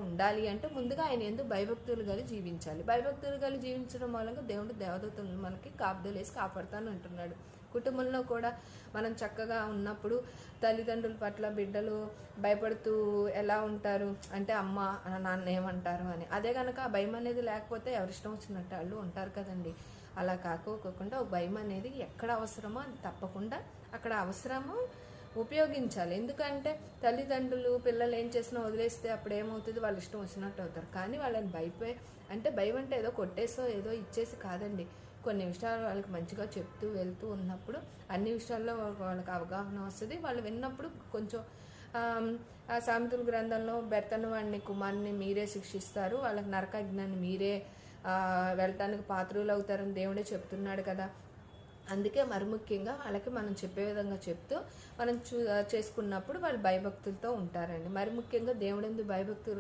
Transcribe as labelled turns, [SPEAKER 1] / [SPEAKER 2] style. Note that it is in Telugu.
[SPEAKER 1] ఉండాలి అంటే ముందుగా ఆయన యందు భయభక్తులు కలిగి జీవించాలి. భయభక్తులు కలిగి జీవించడం మూలంగా దేవుడు దేవదూతలను మనకి కాపుదలేసి కాపాడుతాను అంటున్నాడు. కుటుంబంలో కూడా మనం చక్కగా ఉన్నప్పుడు తల్లిదండ్రుల పట్ల బిడ్డలు భయపడుతూ ఎలా ఉంటారు అంటే అమ్మ నాన్న ఏమంటారు అని. అదే కనుక ఆ భయం అనేది లేకపోతే ఎవరిష్టం వచ్చినట్టు వాళ్ళు ఉంటారు కదండి. అలా కాకోకుండా భయం అనేది ఎక్కడ అవసరమో అది తప్పకుండా అక్కడ అవసరమో ఉపయోగించాలి. ఎందుకంటే తల్లిదండ్రులు పిల్లలు ఏం చేసినా వదిలేస్తే అప్పుడు ఏమవుతుంది, వాళ్ళు ఇష్టం వచ్చినట్టు అవుతారు. కానీ వాళ్ళని భయం అంటే ఏదో కొట్టేసో ఏదో ఇచ్చేసి కాదండి. కొన్ని విషయాలు వాళ్ళకి మంచిగా చెప్తూ వెళ్తూ ఉన్నప్పుడు అన్ని విషయాల్లో వాళ్ళకి అవగాహన వస్తుంది. వాళ్ళు విన్నప్పుడు కొంచెం ఆ సామెతల గ్రంథంలో బెత్తను వాడిని కుమారుని మీరే శిక్షిస్తారు, వాళ్ళకి నరకాజ్ఞాన్ని మీరే వెళ్ళటానికి పాత్రులు అవుతారని దేవుడే చెప్తున్నాడు కదా. అందుకే మరి ముఖ్యంగా వాళ్ళకి మనం చెప్పే విధంగా చెప్తూ మనం చేసుకున్నప్పుడు వాళ్ళు భయభక్తులతో ఉంటారండి. మరి ముఖ్యంగా దేవుడందు భయభక్తులు